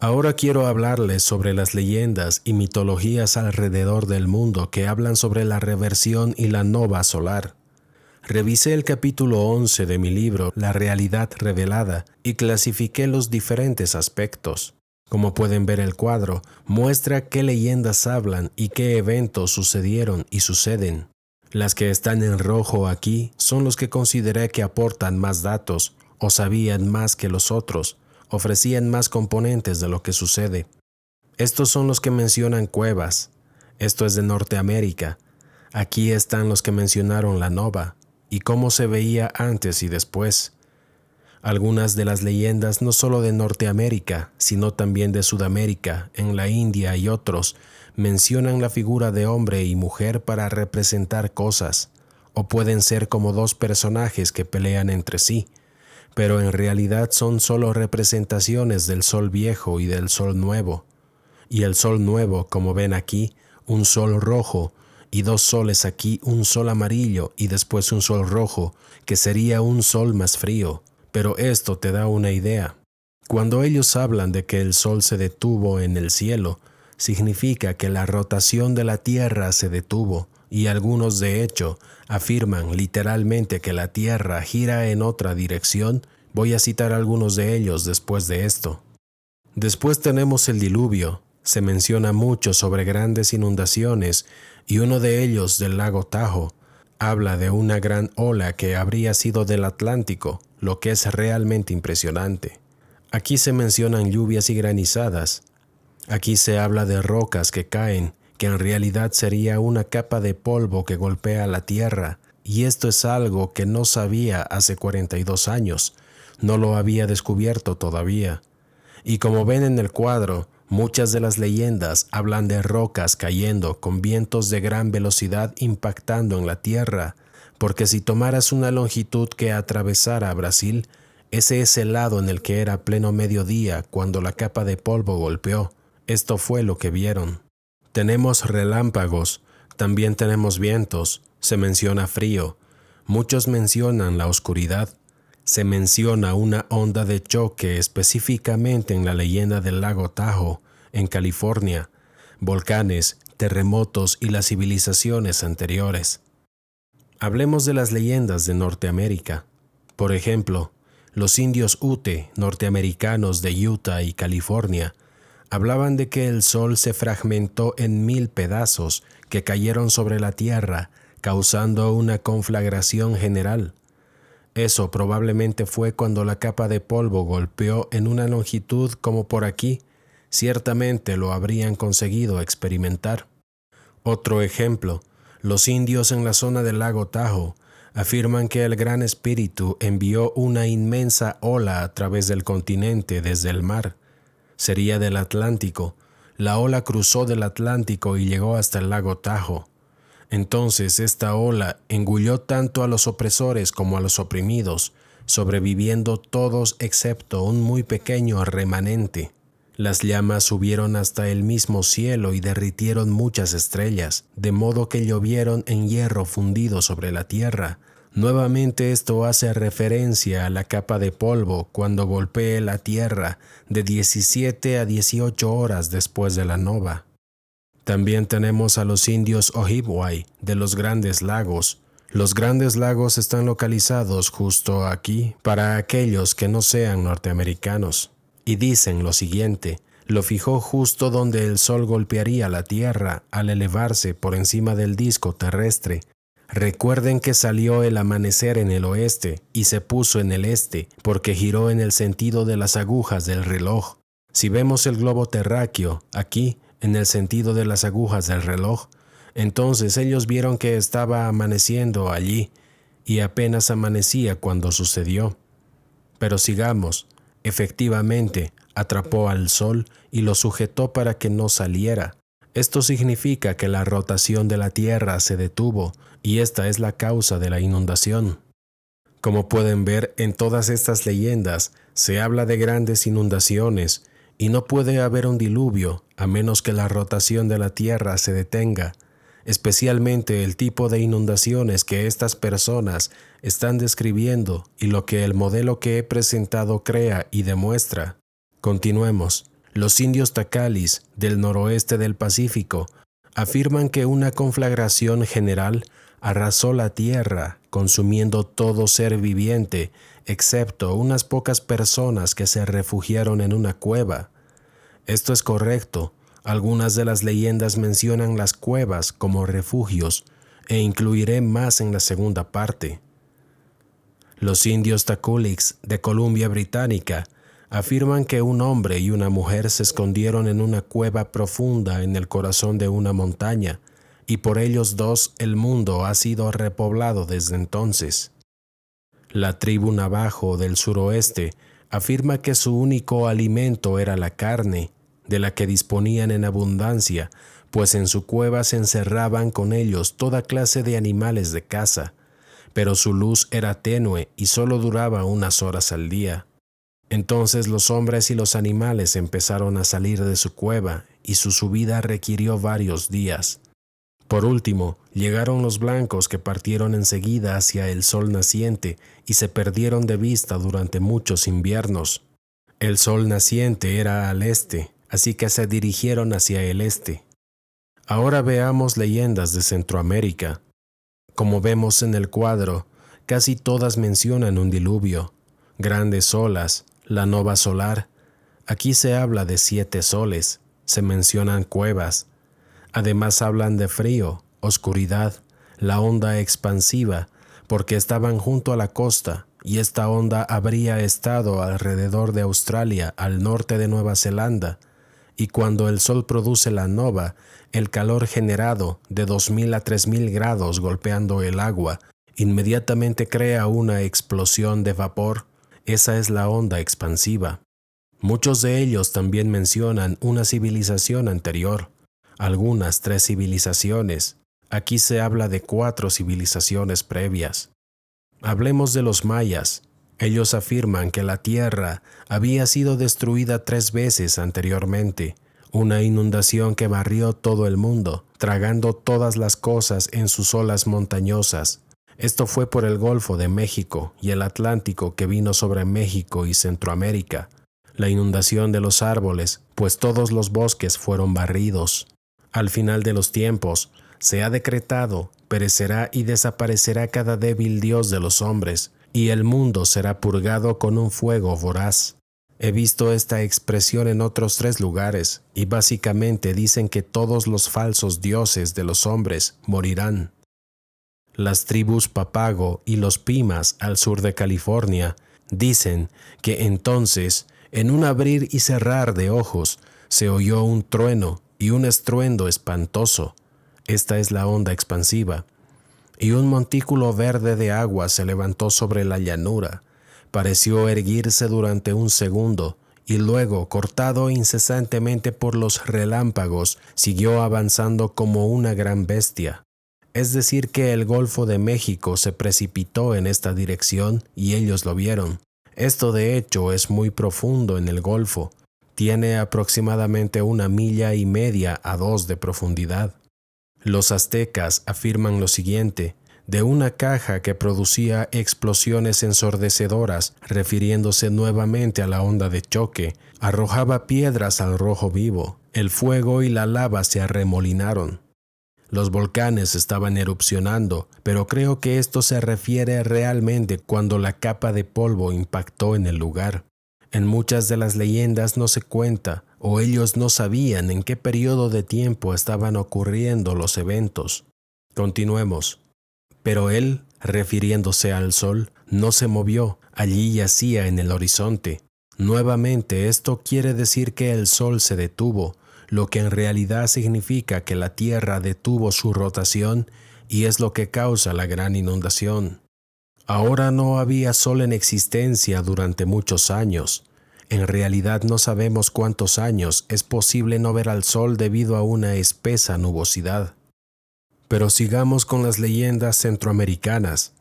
Ahora quiero hablarles sobre las leyendas y mitologías alrededor del mundo que hablan sobre la reversión y la nova solar. Revisé el capítulo 11 de mi libro La realidad revelada y clasifiqué los diferentes aspectos. Como pueden ver, el cuadro muestra qué leyendas hablan y qué eventos sucedieron y suceden. Las que están en rojo aquí son los que consideré que aportan más datos o sabían más que los otros, ofrecían más componentes de lo que sucede. Estos son los que mencionan cuevas. Esto es de Norteamérica. Aquí están los que mencionaron la nova y cómo se veía antes y después. Algunas de las leyendas no solo de Norteamérica, sino también de Sudamérica, en la India y otros, mencionan la figura de hombre y mujer para representar cosas, o pueden ser como dos personajes que pelean entre sí, pero en realidad son solo representaciones del sol viejo y del sol nuevo. Y el sol nuevo, como ven aquí, un sol rojo, y dos soles aquí, un sol amarillo y después un sol rojo, que sería un sol más frío. Pero esto te da una idea. Cuando ellos hablan de que el sol se detuvo en el cielo, significa que la rotación de la Tierra se detuvo, y algunos de hecho afirman literalmente que la Tierra gira en otra dirección. Voy a citar algunos de ellos después de esto. Después tenemos el diluvio. Se menciona mucho sobre grandes inundaciones, y uno de ellos, del lago Tahoe, habla de una gran ola que habría sido del Atlántico, lo que es realmente impresionante. Aquí se mencionan lluvias y granizadas. Aquí se habla de rocas que caen, que en realidad sería una capa de polvo que golpea la tierra, y esto es algo que no sabía hace 42 años. No lo había descubierto todavía. Y como ven en el cuadro, muchas de las leyendas hablan de rocas cayendo con vientos de gran velocidad impactando en la tierra, porque si tomaras una longitud que atravesara Brasil, ese es el lado en el que era pleno mediodía cuando la capa de polvo golpeó. Esto fue lo que vieron. Tenemos relámpagos, también tenemos vientos, se menciona frío, muchos mencionan la oscuridad. Se menciona una onda de choque específicamente en la leyenda del lago Tahoe, en California, volcanes, terremotos y las civilizaciones anteriores. Hablemos de las leyendas de Norteamérica. Por ejemplo, los indios Ute, norteamericanos de Utah y California, hablaban de que el sol se fragmentó en 1000 pedazos que cayeron sobre la tierra, causando una conflagración general. Eso probablemente fue cuando la capa de polvo golpeó en una longitud como por aquí. Ciertamente lo habrían conseguido experimentar. Otro ejemplo, los indios en la zona del lago Tahoe afirman que el Gran Espíritu envió una inmensa ola a través del continente desde el mar. Sería del Atlántico. La ola cruzó del Atlántico y llegó hasta el lago Tahoe. Entonces esta ola engulló tanto a los opresores como a los oprimidos, sobreviviendo todos excepto un muy pequeño remanente. Las llamas subieron hasta el mismo cielo y derritieron muchas estrellas, de modo que llovieron en hierro fundido sobre la tierra. Nuevamente esto hace referencia a la capa de polvo cuando golpee la tierra de 17 a 18 horas después de la nova. También tenemos a los indios Ojibway de los Grandes Lagos. Los Grandes Lagos están localizados justo aquí para aquellos que no sean norteamericanos. Y dicen lo siguiente: lo fijó justo donde el sol golpearía la tierra al elevarse por encima del disco terrestre. Recuerden que salió el amanecer en el oeste y se puso en el este porque giró en el sentido de las agujas del reloj. Si vemos el globo terráqueo aquí, en el sentido de las agujas del reloj, entonces ellos vieron que estaba amaneciendo allí, y apenas amanecía cuando sucedió. Pero sigamos, efectivamente, atrapó al sol y lo sujetó para que no saliera. Esto significa que la rotación de la Tierra se detuvo, y esta es la causa de la inundación. Como pueden ver, en todas estas leyendas se habla de grandes inundaciones, y no puede haber un diluvio a menos que la rotación de la tierra se detenga, especialmente el tipo de inundaciones que estas personas están describiendo y lo que el modelo que he presentado crea y demuestra. Continuemos. Los indios tacalis del noroeste del Pacífico afirman que una conflagración general arrasó la tierra, consumiendo todo ser viviente, excepto unas pocas personas que se refugiaron en una cueva. Esto es correcto. Algunas de las leyendas mencionan las cuevas como refugios, e incluiré más en la segunda parte. Los indios Taculix de Columbia Británica afirman que un hombre y una mujer se escondieron en una cueva profunda en el corazón de una montaña, y por ellos dos el mundo ha sido repoblado desde entonces. La tribu Navajo del suroeste afirma que su único alimento era la carne, de la que disponían en abundancia, pues en su cueva se encerraban con ellos toda clase de animales de caza, pero su luz era tenue y solo duraba unas horas al día. Entonces los hombres y los animales empezaron a salir de su cueva, y su subida requirió varios días. Por último, llegaron los blancos, que partieron enseguida hacia el sol naciente y se perdieron de vista durante muchos inviernos. El sol naciente era al este, así que se dirigieron hacia el este. Ahora veamos leyendas de Centroamérica. Como vemos en el cuadro, casi todas mencionan un diluvio, grandes olas, la nova solar. Aquí se habla de 7 soles, se mencionan cuevas. Además hablan de frío, oscuridad, la onda expansiva, porque estaban junto a la costa, y esta onda habría estado alrededor de Australia, al norte de Nueva Zelanda, y cuando el sol produce la nova, el calor generado de 2000 a 3000 grados golpeando el agua, inmediatamente crea una explosión de vapor. Esa es la onda expansiva. Muchos de ellos también mencionan una civilización anterior, algunas 3 civilizaciones. Aquí se habla de 4 civilizaciones previas. Hablemos de los mayas. Ellos afirman que la tierra había sido destruida 3 veces anteriormente, una inundación que barrió todo el mundo, tragando todas las cosas en sus olas montañosas. Esto fue por el Golfo de México y el Atlántico que vino sobre México y Centroamérica. La inundación de los árboles, pues todos los bosques fueron barridos. Al final de los tiempos, se ha decretado, perecerá y desaparecerá cada débil dios de los hombres, y el mundo será purgado con un fuego voraz. He visto esta expresión en otros 3 lugares, y básicamente dicen que todos los falsos dioses de los hombres morirán. Las tribus Papago y los Pimas al sur de California dicen que entonces, en un abrir y cerrar de ojos, se oyó un trueno y un estruendo espantoso. Esta es la onda expansiva. Y un montículo verde de agua se levantó sobre la llanura. Pareció erguirse durante un segundo, y luego, cortado incesantemente por los relámpagos, siguió avanzando como una gran bestia. Es decir que el Golfo de México se precipitó en esta dirección y ellos lo vieron. Esto de hecho es muy profundo en el Golfo. Tiene aproximadamente 1,5 millas a 2 de profundidad. Los aztecas afirman lo siguiente, de una caja que producía explosiones ensordecedoras, refiriéndose nuevamente a la onda de choque, arrojaba piedras al rojo vivo. El fuego y la lava se arremolinaron. Los volcanes estaban erupcionando, pero creo que esto se refiere realmente cuando la capa de polvo impactó en el lugar. En muchas de las leyendas no se cuenta, o ellos no sabían en qué periodo de tiempo estaban ocurriendo los eventos. Continuemos. Pero él, refiriéndose al sol, no se movió, allí yacía en el horizonte. Nuevamente esto quiere decir que el sol se detuvo, lo que en realidad significa que la tierra detuvo su rotación y es lo que causa la gran inundación. Ahora no había sol en existencia durante muchos años. En realidad no sabemos cuántos años es posible no ver al sol debido a una espesa nubosidad. Pero sigamos con las leyendas centroamericanas.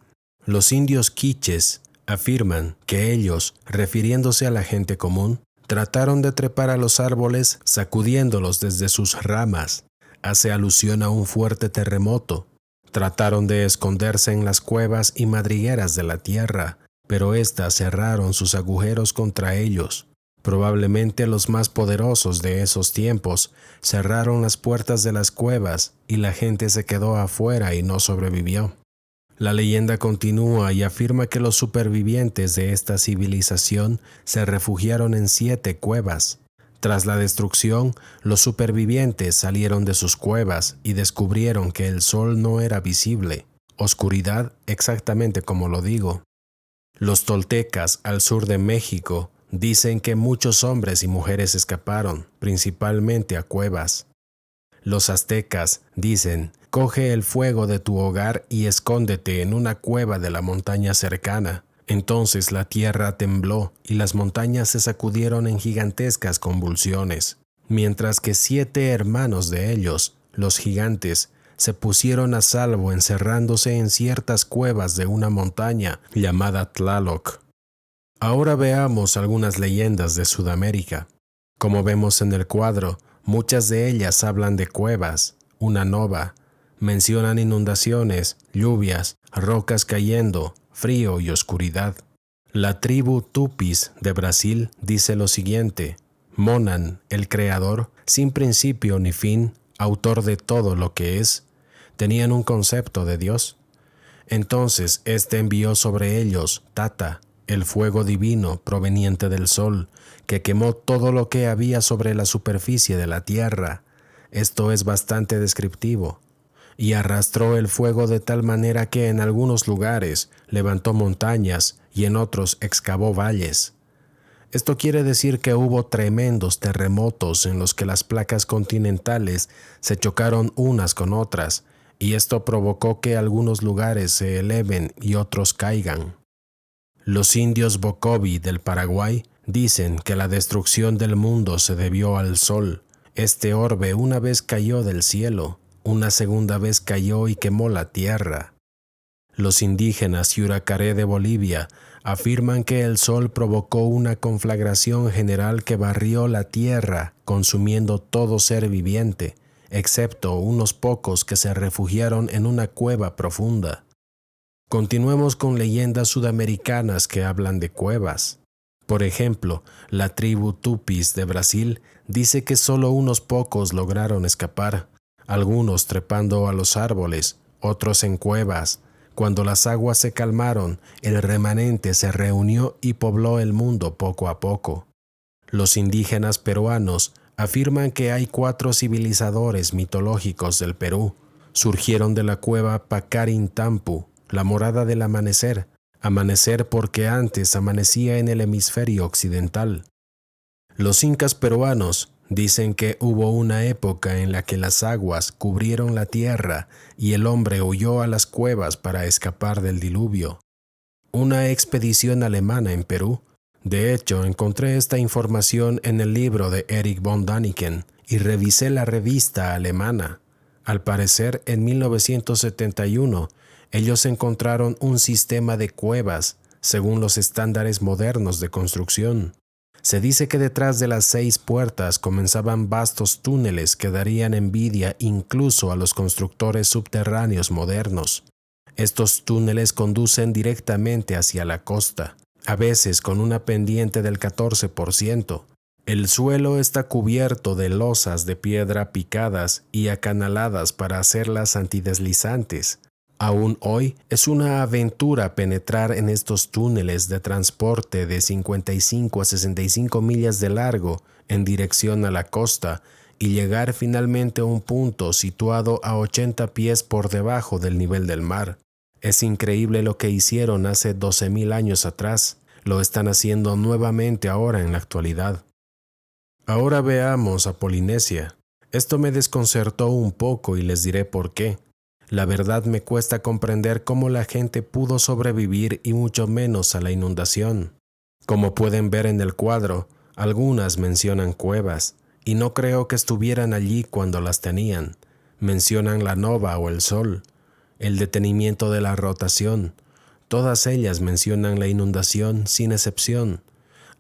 Los indios quiches afirman que ellos, refiriéndose a la gente común, trataron de trepar a los árboles sacudiéndolos desde sus ramas. Hace alusión a un fuerte terremoto. Trataron de esconderse en las cuevas y madrigueras de la tierra, pero éstas cerraron sus agujeros contra ellos. Probablemente los más poderosos de esos tiempos cerraron las puertas de las cuevas y la gente se quedó afuera y no sobrevivió. La leyenda continúa y afirma que los supervivientes de esta civilización se refugiaron en 7 cuevas. Tras la destrucción, los supervivientes salieron de sus cuevas y descubrieron que el sol no era visible. Oscuridad, exactamente como lo digo. Los toltecas al sur de México dicen que muchos hombres y mujeres escaparon, principalmente a cuevas. Los aztecas dicen: coge el fuego de tu hogar y escóndete en una cueva de la montaña cercana. Entonces la tierra tembló y las montañas se sacudieron en gigantescas convulsiones, mientras que 7 hermanos de ellos, los gigantes, se pusieron a salvo encerrándose en ciertas cuevas de una montaña llamada Tlaloc. Ahora veamos algunas leyendas de Sudamérica. Como vemos en el cuadro, muchas de ellas hablan de cuevas, una nova, mencionan inundaciones, lluvias, rocas cayendo, frío y oscuridad. La tribu Tupis de Brasil dice lo siguiente: Monan, el creador, sin principio ni fin, autor de todo lo que es, tenían un concepto de Dios. Entonces éste envió sobre ellos Tata, el fuego divino proveniente del sol, que quemó todo lo que había sobre la superficie de la tierra. Esto es bastante descriptivo. Y arrastró el fuego de tal manera que en algunos lugares levantó montañas y en otros excavó valles. Esto quiere decir que hubo tremendos terremotos en los que las placas continentales se chocaron unas con otras, y esto provocó que algunos lugares se eleven y otros caigan. Los indios Bocovi del Paraguay dicen que la destrucción del mundo se debió al sol. Este orbe una vez cayó del cielo, una segunda vez cayó y quemó la tierra. Los indígenas Yuracaré de Bolivia afirman que el sol provocó una conflagración general que barrió la tierra, consumiendo todo ser viviente, excepto unos pocos que se refugiaron en una cueva profunda. Continuemos con leyendas sudamericanas que hablan de cuevas. Por ejemplo, la tribu Tupis de Brasil dice que solo unos pocos lograron escapar, algunos trepando a los árboles, otros en cuevas. Cuando las aguas se calmaron, el remanente se reunió y pobló el mundo poco a poco. Los indígenas peruanos afirman que hay 4 civilizadores mitológicos del Perú. Surgieron de la cueva Pacarintampu, la morada del amanecer, amanecer porque antes amanecía en el hemisferio occidental. Los incas peruanos dicen que hubo una época en la que las aguas cubrieron la tierra y el hombre huyó a las cuevas para escapar del diluvio. Una expedición alemana en Perú. De hecho, encontré esta información en el libro de Erich von Däniken y revisé la revista alemana. Al parecer, en 1971, ellos encontraron un sistema de cuevas según los estándares modernos de construcción. Se dice que detrás de las 6 puertas comenzaban vastos túneles que darían envidia incluso a los constructores subterráneos modernos. Estos túneles conducen directamente hacia la costa, a veces con una pendiente del 14%. El suelo está cubierto de losas de piedra picadas y acanaladas para hacerlas antideslizantes. Aún hoy es una aventura penetrar en estos túneles de transporte de 55 a 65 millas de largo en dirección a la costa y llegar finalmente a un punto situado a 80 pies por debajo del nivel del mar. Es increíble lo que hicieron hace 12,000 años atrás. Lo están haciendo nuevamente ahora en la actualidad. Ahora veamos a Polinesia. Esto me desconcertó un poco y les diré por qué. La verdad me cuesta comprender cómo la gente pudo sobrevivir y mucho menos a la inundación. Como pueden ver en el cuadro, algunas mencionan cuevas, y no creo que estuvieran allí cuando las tenían. Mencionan la nova o el sol, el detenimiento de la rotación. Todas ellas mencionan la inundación sin excepción,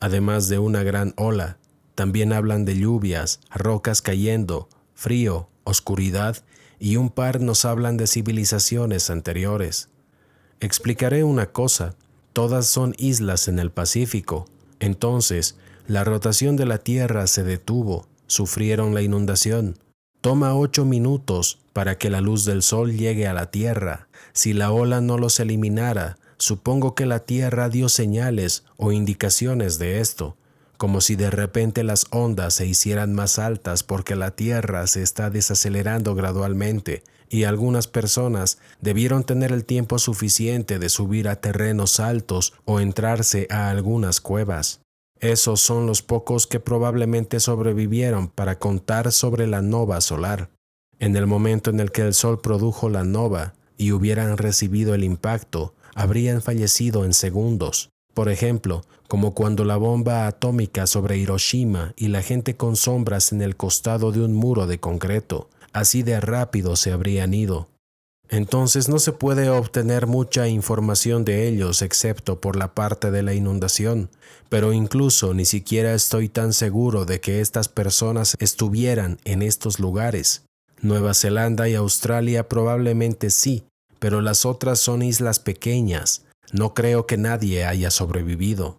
además de una gran ola. También hablan de lluvias, rocas cayendo, frío, oscuridad, y un par nos hablan de civilizaciones anteriores. Explicaré una cosa, todas son islas en el Pacífico, entonces La rotación de la tierra se detuvo, sufrieron la inundación. Toma 8 minutos para que la luz del sol llegue a la tierra. Si la ola no los eliminara, supongo que la tierra dio señales o indicaciones de esto, como si de repente las ondas se hicieran más altas porque la tierra se está desacelerando gradualmente y algunas personas debieron tener el tiempo suficiente de subir a terrenos altos o entrarse a algunas cuevas. Esos son los pocos que probablemente sobrevivieron para contar sobre la nova solar. En el momento en el que el Sol produjo la nova y hubieran recibido el impacto, habrían fallecido en segundos. Por ejemplo, como cuando la bomba atómica sobre Hiroshima y la gente con sombras en el costado de un muro de concreto, así de rápido se habrían ido. Entonces no se puede obtener mucha información de ellos excepto por la parte de la inundación, pero incluso ni siquiera estoy tan seguro de que estas personas estuvieran en estos lugares. Nueva Zelanda y Australia probablemente sí, pero las otras son islas pequeñas. No creo que nadie haya sobrevivido.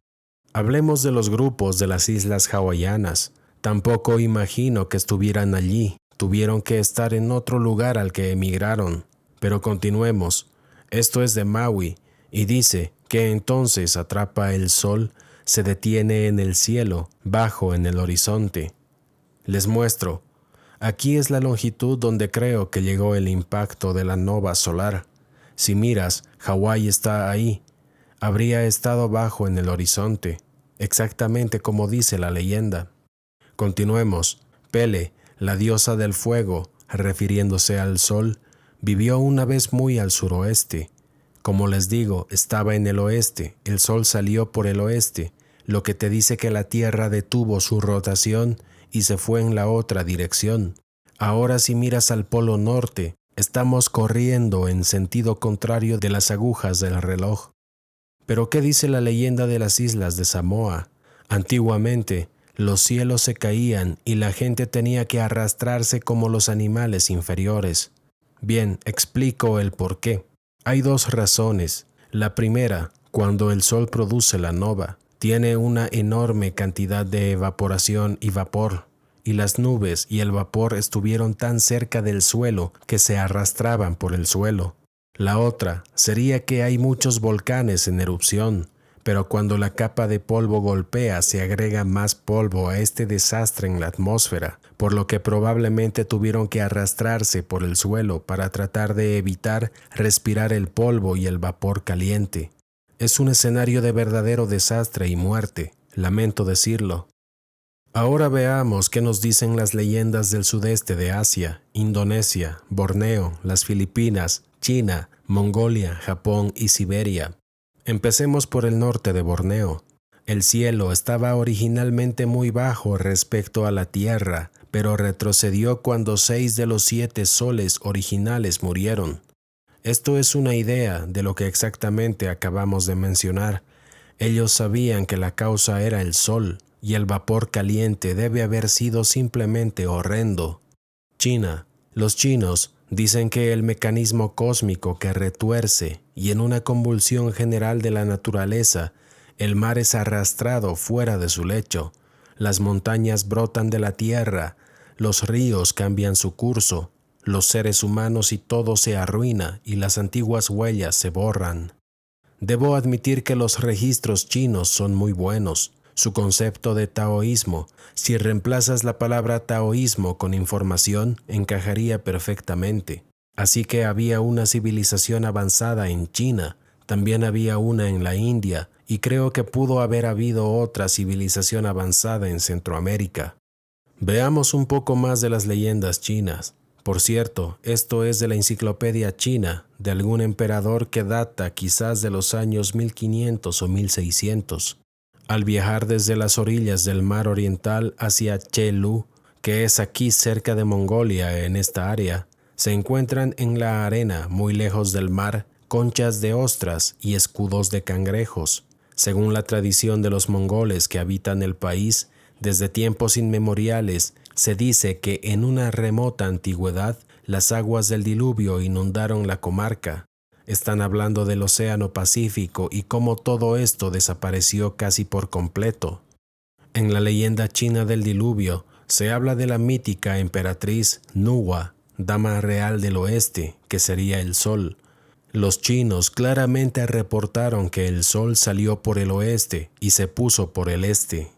Hablemos de los grupos de las islas hawaianas. Tampoco imagino que estuvieran allí. Tuvieron que estar en otro lugar al que emigraron. Pero continuemos. Esto es de Maui, y dice que entonces atrapa el sol, se detiene en el cielo, bajo en el horizonte. Les muestro. Aquí es la longitud donde creo que llegó el impacto de la nova solar. Si miras, Hawái está ahí. Habría estado bajo en el horizonte, exactamente como dice la leyenda. Continuemos. Pele, la diosa del fuego, refiriéndose al sol, vivió una vez muy al suroeste. Como les digo, estaba en el oeste, el sol salió por el oeste, lo que te dice que la Tierra detuvo su rotación y se fue en la otra dirección. Ahora si miras al polo norte, estamos corriendo en sentido contrario de las agujas del reloj. Pero ¿qué dice la leyenda de las islas de Samoa? Antiguamente, los cielos se caían y la gente tenía que arrastrarse como los animales inferiores. Bien, explico el por qué. Hay 2 razones. La primera, cuando el sol produce la nova, tiene una enorme cantidad de evaporación y vapor, y las nubes y el vapor estuvieron tan cerca del suelo que se arrastraban por el suelo. La otra sería que hay muchos volcanes en erupción, pero cuando la capa de polvo golpea se agrega más polvo a este desastre en la atmósfera, por lo que probablemente tuvieron que arrastrarse por el suelo para tratar de evitar respirar el polvo y el vapor caliente. Es un escenario de verdadero desastre y muerte, lamento decirlo. Ahora veamos qué nos dicen las leyendas del sudeste de Asia, Indonesia, Borneo, las Filipinas, China, Mongolia, Japón y Siberia. Empecemos por el norte de Borneo. El cielo estaba originalmente muy bajo respecto a la tierra, pero retrocedió cuando 6 de los 7 soles originales murieron. Esto es una idea de lo que exactamente acabamos de mencionar. Ellos sabían que la causa era el sol, y el vapor caliente debe haber sido simplemente horrendo. China. Los chinos dicen que el mecanismo cósmico que retuerce y en una convulsión general de la naturaleza, el mar es arrastrado fuera de su lecho, las montañas brotan de la tierra, los ríos cambian su curso, los seres humanos y todo se arruina y las antiguas huellas se borran. Debo admitir que los registros chinos son muy buenos. Su concepto de taoísmo, si reemplazas la palabra taoísmo con información, encajaría perfectamente. Así que había una civilización avanzada en China, también había una en la India, y creo que pudo haber habido otra civilización avanzada en Centroamérica. Veamos un poco más de las leyendas chinas. Por cierto, esto es de la Enciclopedia China, de algún emperador que data quizás de los años 1500 o 1600. Al viajar desde las orillas del mar oriental hacia Chelu, que es aquí cerca de Mongolia en esta área, se encuentran en la arena, muy lejos del mar, conchas de ostras y escudos de cangrejos. Según la tradición de los mongoles que habitan el país, desde tiempos inmemoriales, se dice que en una remota antigüedad, las aguas del diluvio inundaron la comarca. Están hablando del Océano Pacífico y cómo todo esto desapareció casi por completo. En la leyenda china del diluvio, se habla de la mítica emperatriz Nuwa, dama real del oeste, que sería el sol. Los chinos claramente reportaron que el sol salió por el oeste y se puso por el este.